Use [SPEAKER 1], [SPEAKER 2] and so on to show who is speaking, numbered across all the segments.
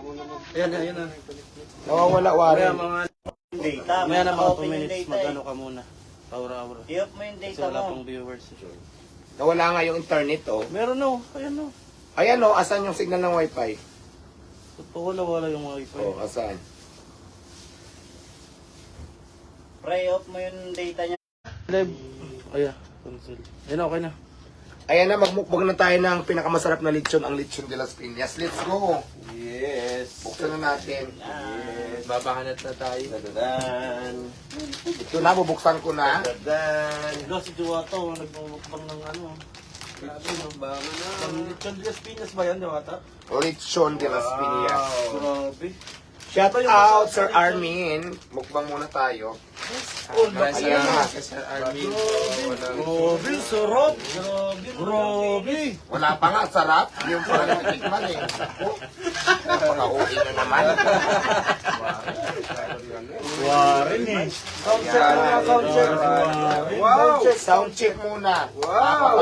[SPEAKER 1] Ayan, ayan na.
[SPEAKER 2] Nawawala,
[SPEAKER 1] Kaya
[SPEAKER 2] Warren.
[SPEAKER 1] mga,
[SPEAKER 3] Data.
[SPEAKER 1] maya na mga 2
[SPEAKER 3] Open yung
[SPEAKER 1] minutes,
[SPEAKER 3] data eh.
[SPEAKER 1] mag-ano ka muna. Aura-aura.
[SPEAKER 3] I-off mo yung
[SPEAKER 1] Kasi
[SPEAKER 3] data
[SPEAKER 1] wala
[SPEAKER 3] mo.
[SPEAKER 1] pang viewers.
[SPEAKER 2] Nawala nga yung internet, oh.
[SPEAKER 1] Meron no, ayan no.
[SPEAKER 2] Ayan, oh, asan yung signal ng wifi?
[SPEAKER 1] Totoo wala yung wifi.
[SPEAKER 2] Oh, asan?
[SPEAKER 3] Pre-off mo yung data niya.
[SPEAKER 1] Live. Ayan, cancel. Ayan, okay na.
[SPEAKER 2] Ayan na, magmukbang na tayo ng pinakamasarap na lechon, ang lechon de las Piñas. Let's go!
[SPEAKER 4] Yes.
[SPEAKER 2] Buksan na natin.
[SPEAKER 4] Yes. Babahanat na tayo. Dadan.
[SPEAKER 2] Ito na, bubuksan ko na.
[SPEAKER 4] Dadan.
[SPEAKER 1] Ito si Diwata, nagmumukbang ng ano.
[SPEAKER 4] Grabe, mabangan na.
[SPEAKER 1] Ang lechon de las Piñas ba yan, Diwata?
[SPEAKER 2] Lechon de las Piñas.
[SPEAKER 1] Grabe.
[SPEAKER 2] Shout out, Sir Armin. Mukbang muna tayo.
[SPEAKER 1] Oh,
[SPEAKER 2] Ayan.
[SPEAKER 4] Sir Armin.
[SPEAKER 1] Grabe, sarap. Grabe.
[SPEAKER 2] Wala pa nga, sarap. Hindi yung pala natikman eh. Napaka-uwi na naman.
[SPEAKER 1] Warin eh. Sound check muna, sound check.
[SPEAKER 2] Wow! Sound check muna.
[SPEAKER 4] Wow!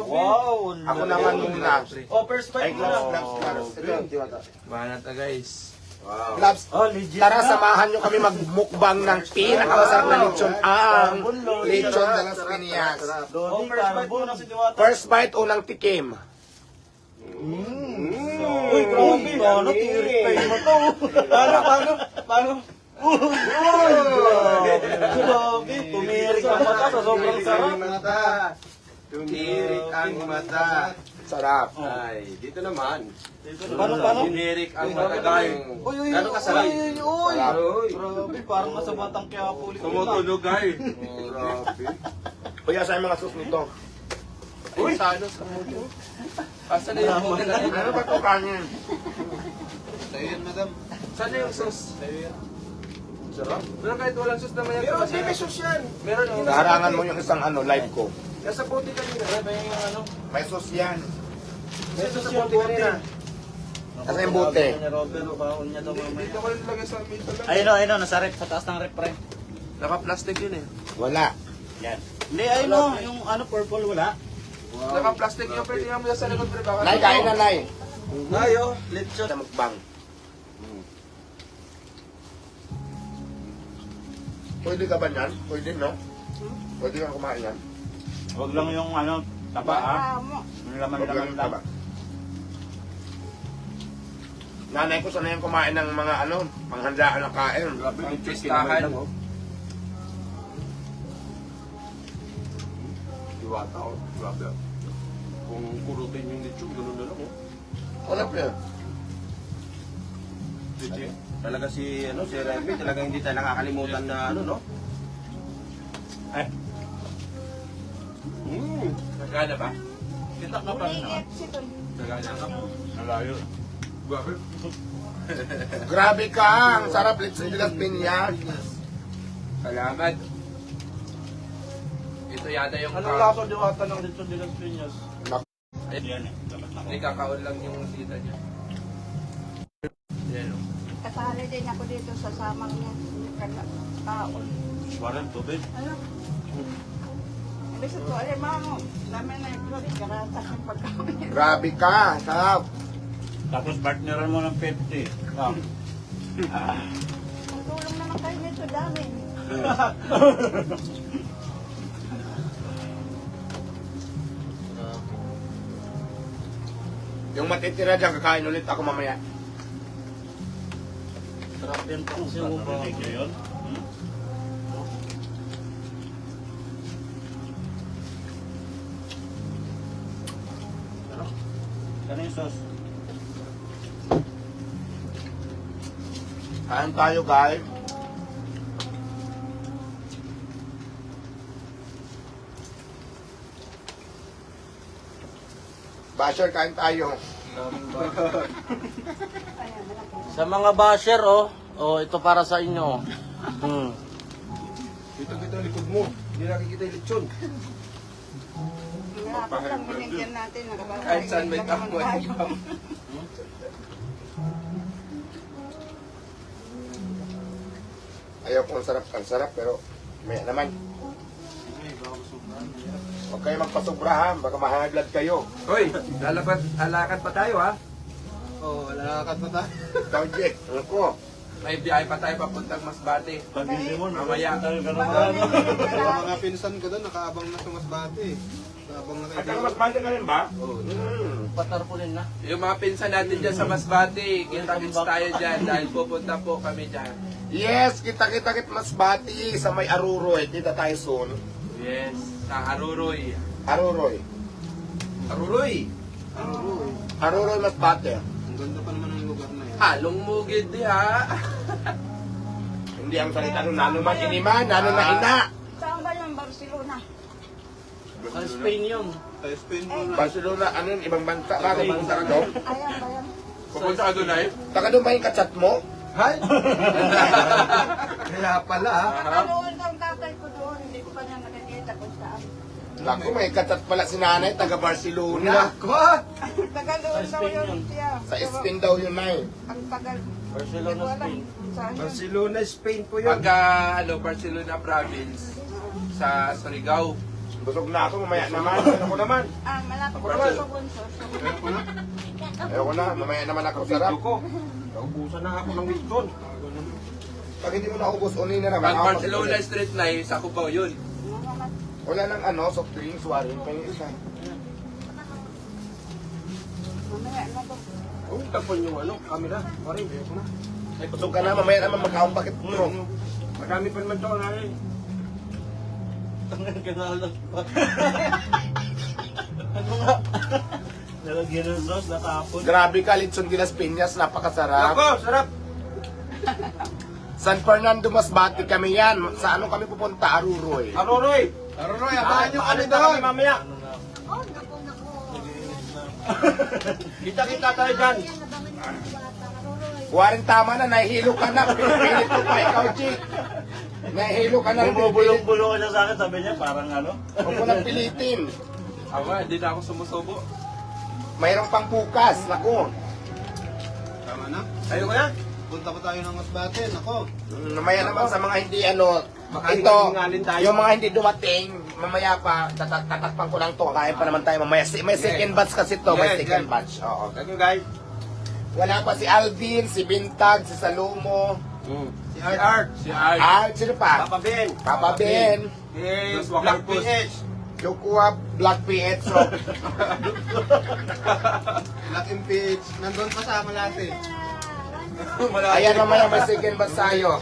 [SPEAKER 1] Wow.
[SPEAKER 2] Ako naman muna.
[SPEAKER 1] Oh, first
[SPEAKER 2] Ay,
[SPEAKER 1] bite
[SPEAKER 2] gloves,
[SPEAKER 1] muna.
[SPEAKER 2] gloves, gloves. Ito, Diwata.
[SPEAKER 4] Bahanat na guys. Wow.
[SPEAKER 2] Gloves.
[SPEAKER 1] Oh, legit
[SPEAKER 2] Tara,
[SPEAKER 1] na.
[SPEAKER 2] samahan nyo kami magmukbang ng pinakamasarap na lechon, ang lechon de las Piñas.
[SPEAKER 1] Oh, first bite muna si Diwata.
[SPEAKER 2] First bite, unang tikim.
[SPEAKER 1] Uy, grabe. Paano? Tirik pa yung mata. Paano? Grabe. Tumirik ang mata sa sobrang sarap.
[SPEAKER 4] Tumirik ang mata.
[SPEAKER 2] Sarap.
[SPEAKER 4] Ay, dito naman.
[SPEAKER 1] Paano?
[SPEAKER 4] Tumirik ang mata guys.
[SPEAKER 1] Uy,
[SPEAKER 4] Gano'ng kasarap?
[SPEAKER 1] Uy.
[SPEAKER 2] Sarap.
[SPEAKER 1] Grabe, parang nasa Batang Quiapo ulit.
[SPEAKER 4] Tumutunog guys. Grabe.
[SPEAKER 2] Kuya, saan yung mga sus nito?
[SPEAKER 4] Uy, saan sa mundo? Asan na yung mundo?
[SPEAKER 2] Ano ba ito kanin?
[SPEAKER 4] Sa'yo yan, madam. Saan na yung sauce? Sa'yo yan. Sarap. Pero kahit walang sauce naman yan. Meron, hindi may sauce yan. Meron.
[SPEAKER 2] Harangan mo yung isang live ko.
[SPEAKER 4] Nasa bote kanina.
[SPEAKER 1] Ano yung ano?
[SPEAKER 2] May sus yan.
[SPEAKER 4] May sauce sa bote kanina.
[SPEAKER 2] Nasa yung bote.
[SPEAKER 1] Robert, baon niya daw mamaya.
[SPEAKER 4] Dito ko lang lagay sa mesa lang.
[SPEAKER 3] Ayun o, nasa rep, sa taas ng rep, pre.
[SPEAKER 4] Naka-plastic yun eh.
[SPEAKER 2] Wala.
[SPEAKER 3] Yan. Hindi, ayun o, yung ano, purple wala.
[SPEAKER 4] Naka-plastic yun. Pwede nga mo sa likod. Pre, baka.
[SPEAKER 2] Nay, kain na, Nay.
[SPEAKER 1] Ayo, lechon.
[SPEAKER 2] Sa mukbang. Pwede ka ba yan? Pwede, no? Pwede kang kumain yan?
[SPEAKER 3] Huwag lang yung ano, taba ha. Yung laman-laman lang.
[SPEAKER 2] Nanay ko sanay kumain ng mga panghandaan ng kain.
[SPEAKER 4] Grabe yung chistahan. Diwata oh. Grabe. Kung kurutin yung lechon, gano'n na lang oh.
[SPEAKER 2] Wala pa yan.
[SPEAKER 4] Legit. Talaga si Remy, talaga hindi tayo nakakalimutan na no? Nagana ba? Kita ka pa naman. Nagana ka po. Nalayo. Grabe.
[SPEAKER 2] Grabe ka! Ang sarap lechon de las Piñas.
[SPEAKER 4] Salamat. Ito yata yung
[SPEAKER 1] Anong lasa Diwata ng lechon de las Piñas?
[SPEAKER 3] Yan eh, dapat na.
[SPEAKER 4] Hindi, kakaon lang yung tita niya. Yan o.
[SPEAKER 5] Kasali din ako dito sa samang niya. Taon.
[SPEAKER 1] Parang tubig.
[SPEAKER 5] Ano? Ibig sa to, alam mo, namin na yung klori, karatas yung pagkain.
[SPEAKER 2] Grabe ka! Sarap!
[SPEAKER 3] Tapos partneran mo ng 50.
[SPEAKER 5] Ang tulong naman kayo nito dami.
[SPEAKER 2] Yung matitira dyan, kakain ulit ako mamaya.
[SPEAKER 1] Sarap yan po kasi yung
[SPEAKER 3] yun? Ano yung sauce?
[SPEAKER 2] Kain tayo, guys. Basher, kain tayo.
[SPEAKER 1] Sa mga basher, ito para sa inyo.
[SPEAKER 4] Dito kita likod mo. Hindi nakikita yung lechon.
[SPEAKER 5] Dapat lang binigyan natin.
[SPEAKER 4] Kahit saan may kampo.
[SPEAKER 2] Ayaw kong ang sarap, pero may naman. Huwag kayo magpasobrahan, baka mahaglag kayo.
[SPEAKER 4] Hoy, lalakad pa tayo ha. Oo, lalakad pa tayo.
[SPEAKER 2] Project. Ako.
[SPEAKER 3] May biyahe pa tayo papuntang Masbate.
[SPEAKER 1] Pag-ibig mo,
[SPEAKER 3] Mamaya.
[SPEAKER 1] tayo ka naman.
[SPEAKER 4] Yung mga pinsan ko doon, nakaabang na sa Masbate. Nakaabang na
[SPEAKER 3] At
[SPEAKER 4] kayo.
[SPEAKER 3] ang Masbate ka rin ba?
[SPEAKER 1] Patarpulin na.
[SPEAKER 3] Yung mga pinsan natin dyan sa Masbate, kita-kits tayo dyan dahil pupunta po kami dyan.
[SPEAKER 2] Yes, kita-kita Masbati sa may Aruroy. Kita tayo soon.
[SPEAKER 3] Yes, sa Aruroy.
[SPEAKER 2] Aruroy.
[SPEAKER 3] Aruroy?
[SPEAKER 4] Aruroy.
[SPEAKER 2] Aruroy, Masbate.
[SPEAKER 4] Ang ganda pa naman ng lugar na yan.
[SPEAKER 3] Halong mugid di ha.
[SPEAKER 2] Hindi ang salita nun, nano man iniman, nano na ina.
[SPEAKER 5] Saan ba yung Barcelona?
[SPEAKER 1] Sa Spain yun.
[SPEAKER 4] Tayo Spain muna.
[SPEAKER 2] Barcelona, ano yun, ibang bansa. Bakit punta ka doon?
[SPEAKER 5] Ayan ba yan?
[SPEAKER 3] Pupunta ka doon ay?
[SPEAKER 2] Taka doon ba yung kachat mo?
[SPEAKER 4] Hay! Kaya pala ah.
[SPEAKER 5] Nakaloon ang tatay ko doon. Hindi ko pa niya nakikita kung saan.
[SPEAKER 2] Naku, may kachat pala si nanay, taga Barcelona.
[SPEAKER 4] Nako ah!
[SPEAKER 5] Tagaloon
[SPEAKER 1] Sa
[SPEAKER 5] daw
[SPEAKER 1] Spain
[SPEAKER 5] yun
[SPEAKER 1] yun.
[SPEAKER 5] siya.
[SPEAKER 2] Sa Spain daw yun na eh.
[SPEAKER 5] Ang tagal.
[SPEAKER 1] Barcelona, Spain.
[SPEAKER 5] Saan yun?
[SPEAKER 4] Barcelona, Spain po yun.
[SPEAKER 3] Pagka Barcelona province sa Surigao.
[SPEAKER 2] Busog na ako, mamaya naman. Ako naman.
[SPEAKER 5] Ah, malapit
[SPEAKER 3] Ako
[SPEAKER 5] ko
[SPEAKER 3] naman.
[SPEAKER 5] sa bunso.
[SPEAKER 2] Ayoko na, mamaya naman ako sarap.
[SPEAKER 4] Naubusan na ako ng Winston.
[SPEAKER 2] Pag hindi mo naubos, unin na naman.
[SPEAKER 3] Pag
[SPEAKER 2] Ako
[SPEAKER 3] Barcelona Street na sa Cubao yun.
[SPEAKER 2] Wala nang ano, soft drinks, warin pa yung isa.
[SPEAKER 5] Mamaya na to.
[SPEAKER 4] Oh, tapon yung ano, camera. Pare, ayoko na.
[SPEAKER 2] Ay, busog ka na, mamaya naman magkaong bakit bro.
[SPEAKER 4] Marami pa naman to na rin.
[SPEAKER 1] Kanalang pa. Ano nga? Nalagyan ng sauce, natapon.
[SPEAKER 2] Grabe ka, Litson de las Piñas, napakasarap.
[SPEAKER 4] Ako, sarap!
[SPEAKER 2] San Fernando, Masbate kami yan. Sa ano kami pupunta? Aruroy.
[SPEAKER 4] Aruroy! Aruroy, abangan nyo kami doon!
[SPEAKER 3] mamaya.
[SPEAKER 5] Oh, naku, naku.
[SPEAKER 4] Kita-kita tayo dyan!
[SPEAKER 2] Warin tama na, nahihilo ka na. Pinipilit ko pa ikaw, Chick. Nahihilo ka na.
[SPEAKER 1] Bumubulong-bulong ka na sa akin, sabi niya, parang ano?
[SPEAKER 2] Huwag mo lang pilitin.
[SPEAKER 3] Ako, hindi na ako sumusubo.
[SPEAKER 2] Mayroong pang bukas. Naku.
[SPEAKER 4] Tama na.
[SPEAKER 3] Ayoko na.
[SPEAKER 4] Punta ko tayo ng Masbate, nako.
[SPEAKER 2] Mamaya naman sa mga hindi ano,
[SPEAKER 4] Baka
[SPEAKER 2] ito,
[SPEAKER 4] hingalin tayo.
[SPEAKER 2] yung mga hindi dumating, mamaya pa, tatakpan ko lang to, kakain pa naman tayo mamaya. May second batch kasi to, may
[SPEAKER 4] Yes,
[SPEAKER 2] second
[SPEAKER 4] yes.
[SPEAKER 2] batch. Oo.
[SPEAKER 4] Thank you guys.
[SPEAKER 2] Wala pa si Alvin, si Bintag, si Salomo,
[SPEAKER 4] Si Art.
[SPEAKER 3] Si Art.
[SPEAKER 2] ah, sino pa?
[SPEAKER 4] Papa Ben.
[SPEAKER 2] Papa Ben,
[SPEAKER 4] Eh,
[SPEAKER 3] Dos
[SPEAKER 4] Black
[SPEAKER 3] Wakarpus.
[SPEAKER 4] PH.
[SPEAKER 2] Lukua, Black Pietro.
[SPEAKER 4] Black PH. Nandun pa sa Malate.
[SPEAKER 2] Ayan mamaya may second batch tayo.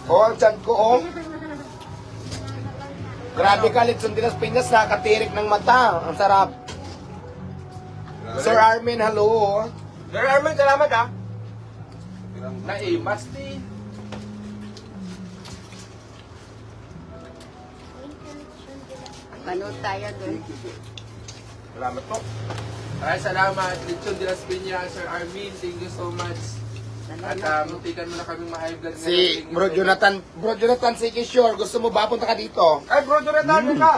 [SPEAKER 2] Oh, ang chan ko, oh. Grabe ka, Litson de las Piñas, nakatirik ng mata. Ang sarap. Sir Armin, hello.
[SPEAKER 3] Sir Arman, salamat ha. Naimas din.
[SPEAKER 5] Manood tayo doon.
[SPEAKER 2] Salamat po.
[SPEAKER 3] Maraming salamat. Lechon de las Piñas, Sir Armin. Thank you so much. At muntikan mo na kaming ma-high blood.
[SPEAKER 2] Si Bro Jonathan, sige sure, gusto mo ba punta ka dito?
[SPEAKER 4] Ay, bro, Jonathan, ka!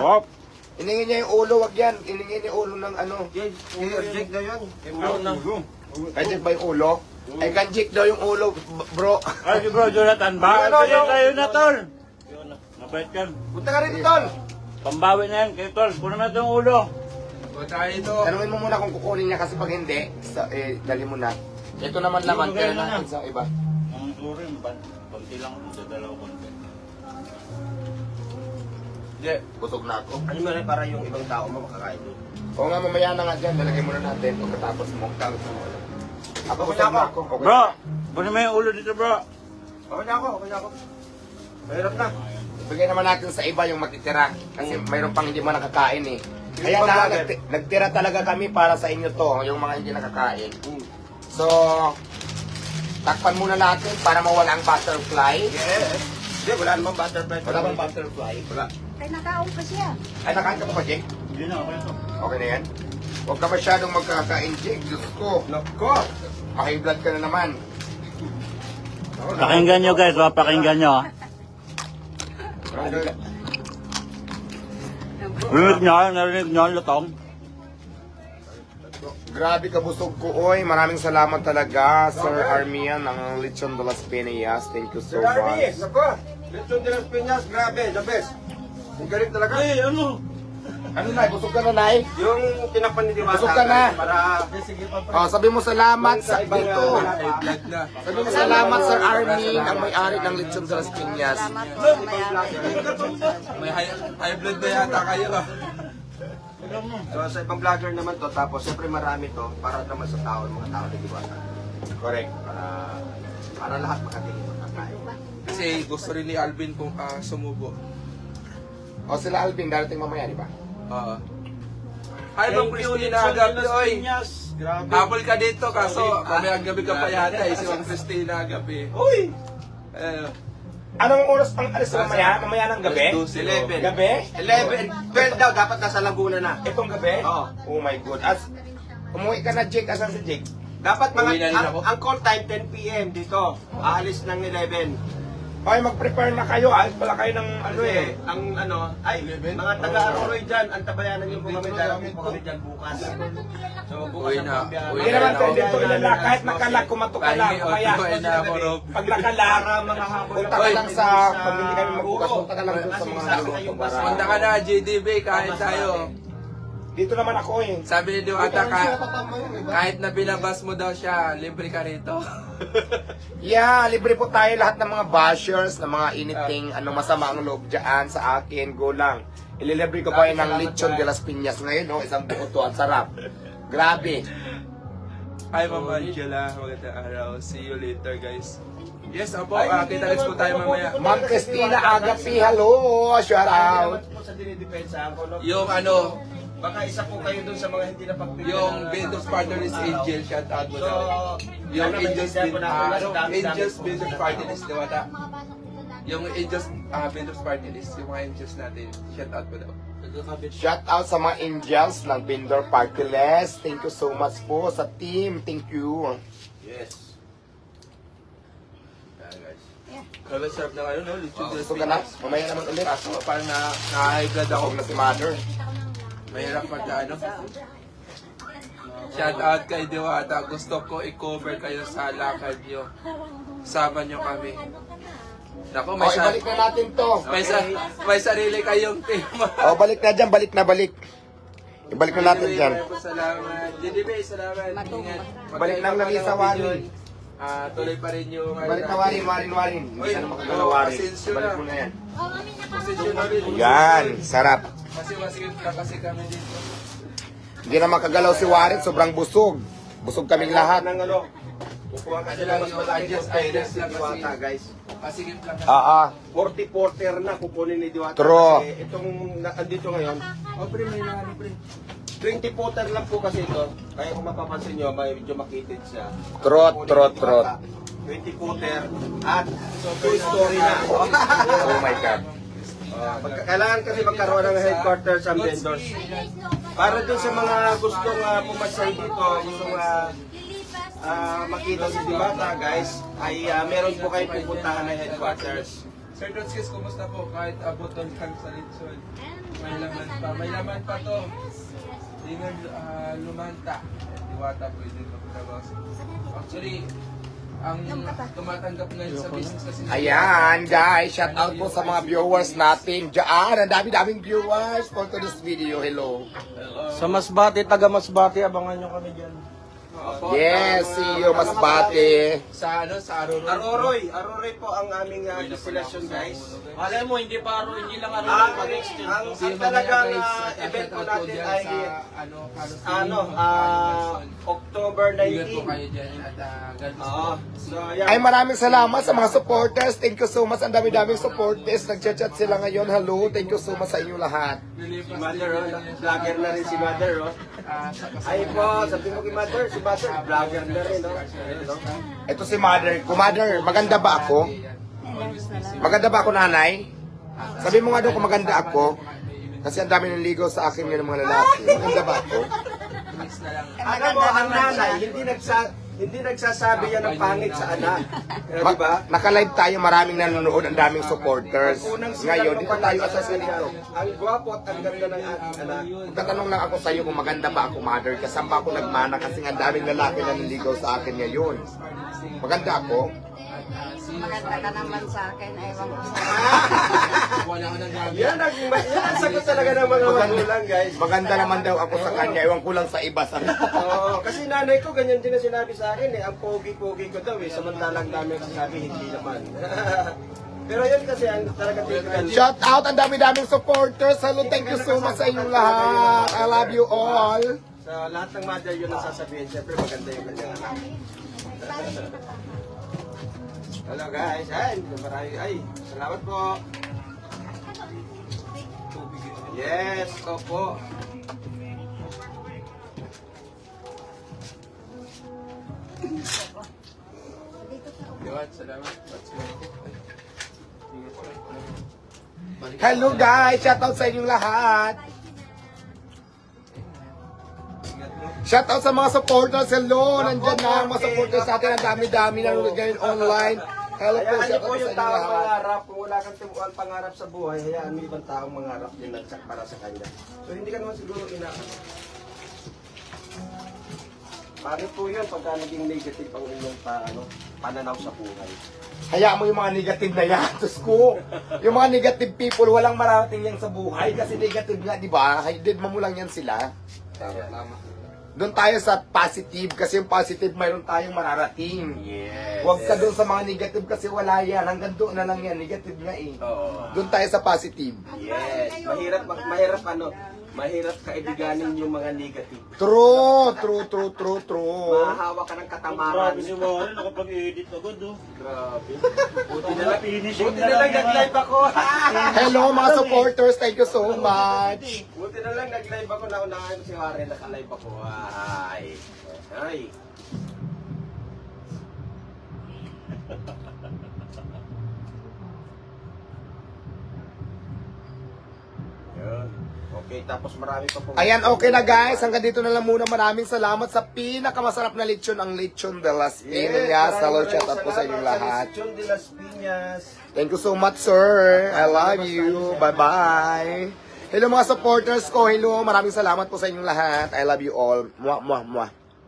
[SPEAKER 2] Iningin niya yung ulo, wag yan. Iningin yung ulo ng ano.
[SPEAKER 4] Jake daw yun.
[SPEAKER 2] Ay, Jake ba yung ulo? Ay, kanjik daw yung ulo, bro.
[SPEAKER 1] Ay, si Bro Jonathan, bakit kaya tayo na, tol? Yun na, mabait yan.
[SPEAKER 4] Punta ka rin, Tol!
[SPEAKER 1] Pambawi na yan, kay tol, puno na itong ulo.
[SPEAKER 3] Punta kayo dito.
[SPEAKER 2] Tanungin mo muna kung kukunin niya kasi pag hindi, dali mo na. Ito naman laman,
[SPEAKER 1] Ibigay
[SPEAKER 2] kaya
[SPEAKER 1] na
[SPEAKER 2] natin sa iba.
[SPEAKER 1] Ang suri, konti lang, sa dalawa konti.
[SPEAKER 2] Hindi, busog na ako.
[SPEAKER 4] Ano mo rin para yung ibang tao mo makakain doon?
[SPEAKER 2] Oo nga, mamaya na nga dyan, lalagay muna natin pagkatapos mo. Ako busog na ako. Okay.
[SPEAKER 1] Bro, puno mo yung ulo dito, bro.
[SPEAKER 4] Okay na ako, okay na ako. Mahirap na.
[SPEAKER 2] Ibigay naman natin sa iba yung matitira. Kasi mayroon pang hindi mo nakakain eh. Kaya
[SPEAKER 4] Yung
[SPEAKER 2] na,
[SPEAKER 4] pag-vlogger.
[SPEAKER 2] nagtira talaga kami para sa inyo to, yung mga hindi nakakain. So, takpan muna natin para mawala ang butterfly.
[SPEAKER 4] Yes. Hindi, wala namang butterfly.
[SPEAKER 2] Wala bang butterfly?
[SPEAKER 4] Wala.
[SPEAKER 5] Ay, nakaon pa siya.
[SPEAKER 2] Ay, nakain ka pa ba, Jake?
[SPEAKER 1] Hindi na, okay to.
[SPEAKER 2] Okay na yan? Huwag ka masyadong magkakain, Jake. Diyos ko.
[SPEAKER 4] Nako!
[SPEAKER 2] High blood ka na naman.
[SPEAKER 1] Pakinggan nyo guys, pakinggan nyo. Narinig nyo, lutong.
[SPEAKER 2] Grabe ka busog ko, oy. Maraming salamat talaga, Sir Armian, ng Lechon de las Piñas. Thank you so
[SPEAKER 4] Sir Army,
[SPEAKER 2] much.
[SPEAKER 4] nako! Lechon de las Piñas, grabe, the best. Ang galing talaga.
[SPEAKER 1] Ay, ano?
[SPEAKER 2] Ano na, busog ka na, Nay?
[SPEAKER 1] Yung tinapan ni Diwata.
[SPEAKER 2] Busog ka na.
[SPEAKER 1] Para
[SPEAKER 2] Oh, sabi mo salamat sa
[SPEAKER 1] ibang
[SPEAKER 2] dito.
[SPEAKER 3] Vlog na.
[SPEAKER 2] Sabi mo salamat, Sir Armin, ang may-ari ng Lechon de las Piñas.
[SPEAKER 5] Salamat po sa mayari.
[SPEAKER 3] May high blood na yata kayo ah.
[SPEAKER 1] So sa ibang vlogger naman to, tapos siyempre marami to para naman sa tao, mga tao ni Diwata.
[SPEAKER 2] Correct.
[SPEAKER 1] Para lahat makatingin makakain.
[SPEAKER 3] Kasi gusto rin ni Alvin kung sumubo.
[SPEAKER 2] O sila Alvin, darating mamaya, di ba?
[SPEAKER 3] Oo. Ay, bang Christine na agapi, oy.
[SPEAKER 1] Grabe.
[SPEAKER 3] Habol ka dito, kaso mamayang gabi ka pa yata, si Bang Christine na agapi.
[SPEAKER 1] Uy!
[SPEAKER 2] Anong oras ang alis mamaya? Mamaya ng gabi?
[SPEAKER 1] 11.
[SPEAKER 2] Gabi?
[SPEAKER 1] 12 daw, dapat nasa Laguna na.
[SPEAKER 2] Itong gabi?
[SPEAKER 1] Oo.
[SPEAKER 2] Oh my God. As, umuwi ka na, Jake. Asan si Jake?
[SPEAKER 1] Dapat
[SPEAKER 3] Uwi na rin ako.
[SPEAKER 1] ang call time 10 p.m. dito. Aalis ng 11.
[SPEAKER 2] Okay, mag-prepare na kayo. Alis pala kayo ng ano eh.
[SPEAKER 1] Ang mga taga-Aroroy dyan, antabayanan niyo po kami dahil po kami dyan bukas. So bukas
[SPEAKER 3] Uwi
[SPEAKER 1] ang
[SPEAKER 3] na.
[SPEAKER 1] pambiyahe.
[SPEAKER 3] Uwi
[SPEAKER 2] Hindi naman
[SPEAKER 3] na
[SPEAKER 2] pwede
[SPEAKER 3] ako.
[SPEAKER 2] ito ilala. Kahit nakalag, kumato ka lang.
[SPEAKER 3] Pahingi,
[SPEAKER 2] Kaya,
[SPEAKER 3] otubain na ako, Rob.
[SPEAKER 2] pag nakalag,
[SPEAKER 1] Para mga habol
[SPEAKER 2] punta ka
[SPEAKER 3] Oy.
[SPEAKER 2] lang sa, pag hindi kami magbukas, punta ka lang doon sa mga luluto para.
[SPEAKER 3] Punta ka na, JDB, kain tayo.
[SPEAKER 2] Dito naman ako eh.
[SPEAKER 3] Sabi ni Diwata, kahit na binabas mo daw siya, libre ka rito.
[SPEAKER 2] Yeah, libre po tayo lahat ng mga bashers, ng mga anything, anong masama ang loob dyan sa akin, go lang. Ililibre ko pa yun ng Lechon de las Piñas ngayon, no? Isang buo to, ang sarap. Grabe.
[SPEAKER 3] Hi, Ma'am Angela. Magandang araw. See you later, guys. Yes, apo. Kita-kits po tayo mamaya.
[SPEAKER 2] Ma'am Christina Agapi, hello! Shout out!
[SPEAKER 1] po sa dinidepensa ko.
[SPEAKER 3] Yung ano,
[SPEAKER 1] Baka isa po kayo dun sa mga hindi na pagbibigyan.
[SPEAKER 3] yung vendors partner is Angel. Shout out mo
[SPEAKER 1] So,
[SPEAKER 3] daw. Yung
[SPEAKER 1] sana
[SPEAKER 3] Angels
[SPEAKER 1] maintindihan po natin,
[SPEAKER 3] Angels
[SPEAKER 1] dami-dami po.
[SPEAKER 3] vendors party list, Diwata. Yung Angels vendors party list, yung mga Angels natin. Shout out mo daw.
[SPEAKER 2] Shout out sa mga angels ng Vendor Party List. Thank you so much po sa team. Thank you.
[SPEAKER 1] Yes.
[SPEAKER 3] Kala sarap na kayo, no? Lechon de las
[SPEAKER 2] Gusto ka na?
[SPEAKER 3] Piñas.
[SPEAKER 2] Mamaya naman ulit.
[SPEAKER 3] Kaso parang na-high blood ako.
[SPEAKER 2] Ako na si Mother.
[SPEAKER 3] Mahirap pagka ano. Shout out kay Diwata. Gusto ko i-cover kayo sa lakad nyo. Sama nyo kami. Naku,
[SPEAKER 2] O, ibalik na natin to.
[SPEAKER 3] may sarili kayong tema.
[SPEAKER 2] O, balik na dyan. Balik na, balik. Ibalik na natin dyan.
[SPEAKER 3] Salamat. JDB, salamat. Ingat.
[SPEAKER 2] Balik ng Larissa Warin.
[SPEAKER 3] Tuloy pa rin yung...
[SPEAKER 2] Balik na Warin. Hindi ka na makagalaw Warin.
[SPEAKER 3] pasensya
[SPEAKER 2] Balik
[SPEAKER 3] na.
[SPEAKER 2] mo na yan.
[SPEAKER 3] Pasensya na rin.
[SPEAKER 2] Yan, sarap.
[SPEAKER 3] Kasi masigit na kasi kami dito.
[SPEAKER 2] Hindi na makagalaw si Warin. Sobrang busog. Busog kaming lahat.
[SPEAKER 1] Ng ano, kukuha ka sila mas malaki
[SPEAKER 3] Adjust,
[SPEAKER 1] container
[SPEAKER 3] adjust
[SPEAKER 1] si
[SPEAKER 3] lang
[SPEAKER 1] Diwata,
[SPEAKER 3] kasi.
[SPEAKER 1] guys.
[SPEAKER 3] Pasigit lang.
[SPEAKER 1] 40 porter na kukunin ni Diwata.
[SPEAKER 2] True.
[SPEAKER 1] Kasi itong andito ngayon,
[SPEAKER 3] Oh, pre, may nani, pre.
[SPEAKER 1] 20 porter lang po kasi ito. Kaya kung mapapansin nyo, may medyo makitid siya.
[SPEAKER 2] Trot.
[SPEAKER 1] 20 porter at 2 story na.
[SPEAKER 2] Oh my God.
[SPEAKER 1] Kailangan kasi magkaroon ng headquarters ang vendors. Para dun sa mga gustong pumasay dito, gustong makita si Diwata, guys, ay meron po kayong pupuntahan ng headquarters.
[SPEAKER 3] Sir Dotskis, kumusta po? Kahit abot ng kang sa Lechon. May laman pa. May laman pa to. Hindi nga lumanta. Diwata pwede magtrabaho. Actually, ang tumatanggap ngayon sa business kasi...
[SPEAKER 2] Ayan, guys. Shout out po sa mga viewers natin. Diyan, ang dami-daming viewers for to this video. Hello.
[SPEAKER 1] Sa Masbate, taga Masbate, abangan nyo kami dyan.
[SPEAKER 2] Yes, see you, Masbate.
[SPEAKER 3] Sa ano? Sa Aroroy.
[SPEAKER 1] Aroroy po ang aming installation, guys.
[SPEAKER 4] Alam mo, hindi pa hindi lang
[SPEAKER 1] Ang talagang event po natin ay October
[SPEAKER 3] Ingat po
[SPEAKER 1] 19.
[SPEAKER 3] kayo dyan at God bless
[SPEAKER 1] Oo.
[SPEAKER 3] po.
[SPEAKER 1] So, ayan.
[SPEAKER 2] Ay, maraming salamat sa mga supporters. Thank you so much. Ang dami-daming supporters. Nag-chat sila ngayon. Hello. Thank you so much sa inyo lahat.
[SPEAKER 1] Si Mother, vlogger na rin si Mother, Ay po, sabi mo kay Mother, si Mother, vlogger na rin, Ayun,
[SPEAKER 2] Ito si Mother. Mother, maganda ba ako? Maganda ba ako, nanay? Sabi mo nga doon kung maganda ako. Kasi ang dami ng ligaw sa akin ng mga lalaki. Maganda ba ako?
[SPEAKER 3] Mix na lang.
[SPEAKER 1] Alam mo, ang nanay, Hindi nagsasabi yan ng pangit sa anak. Di ba?
[SPEAKER 2] Naka-live tayo, maraming nanonood, ang daming supporters.
[SPEAKER 1] Unang
[SPEAKER 2] Ngayon, dito tayo sa
[SPEAKER 1] salita.
[SPEAKER 2] salito.
[SPEAKER 1] Ang gwapo at ang ganda ng ating anak.
[SPEAKER 2] Tatanong lang ako sa iyo kung maganda ba ako, mother, kasi saan ba ako nagmana kasi nga daming lalaki na niligaw sa akin ngayon. Maganda ako?
[SPEAKER 5] Maganda ka naman sa akin, ewan ko sa
[SPEAKER 3] Wala ko nang gamit.
[SPEAKER 1] Yan ang sagot talaga ng mga magulang, guys.
[SPEAKER 2] Maganda naman daw ako sa kanya, ewan ko lang sa iba.
[SPEAKER 1] Oo, kasi nanay ko ganyan din na sinabi sa akin eh. Ang pogi-pogi ko daw eh. Samantalang dami sasabi, hindi naman. Pero yun kasi ang talaga typical.
[SPEAKER 2] Shout out, ang dami-daming supporters. Hello, thank you so much sa inyong lahat. I love you all.
[SPEAKER 1] Sa lahat ng mother yun ang sasabihin. Siyempre maganda yung kanyang anak. Hello guys, ay, salamat po. Yes, opo.
[SPEAKER 3] Yun, salamat.
[SPEAKER 2] Hello guys, shout out sa inyong lahat. Shout out sa mga supporters. Hello, nandyan na ang mga supporters natin. Ang dami-dami na ngayon online. Hello po,
[SPEAKER 1] Hayaan niyo
[SPEAKER 2] shout
[SPEAKER 1] po
[SPEAKER 2] out
[SPEAKER 1] yung
[SPEAKER 2] sa inyong
[SPEAKER 1] taong
[SPEAKER 2] lahat.
[SPEAKER 1] mangarap. Kung wala kang timuan pangarap sa buhay, hayaan mo ibang taong mangarap din para sa kanya. So hindi ka naman siguro Pangit po yun pagka naging negative ang inyong pananaw sa buhay.
[SPEAKER 2] Hayaan mo yung mga negative na yan. Diyos ko, yung mga negative people, walang mararating yan sa buhay. Kasi negative nga, di ba? Hidid mo lang yan sila.
[SPEAKER 1] Tama.
[SPEAKER 2] Doon tayo sa positive, kasi yung positive mayroon tayong mararating.
[SPEAKER 1] Yes.
[SPEAKER 2] Huwag ka doon sa mga negative kasi wala yan. Hanggang doon na lang yan. Negative nga eh.
[SPEAKER 1] Oo.
[SPEAKER 2] Doon tayo sa positive.
[SPEAKER 1] Yes. Mahirap kaibiganin yung mga negative.
[SPEAKER 2] True.
[SPEAKER 1] Mahahawa ka ng katamaran.
[SPEAKER 4] Grabe si Warren, nakapag-edit agad oh.
[SPEAKER 1] Grabe. Buti na lang nag-live ako.
[SPEAKER 2] Hello mga supporters, thank you so much.
[SPEAKER 1] Buti na lang nag-live ako. Naunahan ko si Warren. Naka-live ako. Ay. Yun. Okay, tapos marami pa po.
[SPEAKER 2] Ayan, okay na guys. Hanggang dito na lang muna. Maraming salamat sa pinakamasarap na lechon, ang lechon de las Piñas. Hello, shout out po sa inyong lahat.
[SPEAKER 1] Lechon de las Piñas.
[SPEAKER 2] Thank you so much, sir. I love you. Bye-bye. Hello mga supporters ko. Hello, maraming salamat po sa inyong lahat. I love you all. Mwah, mwah, mwah.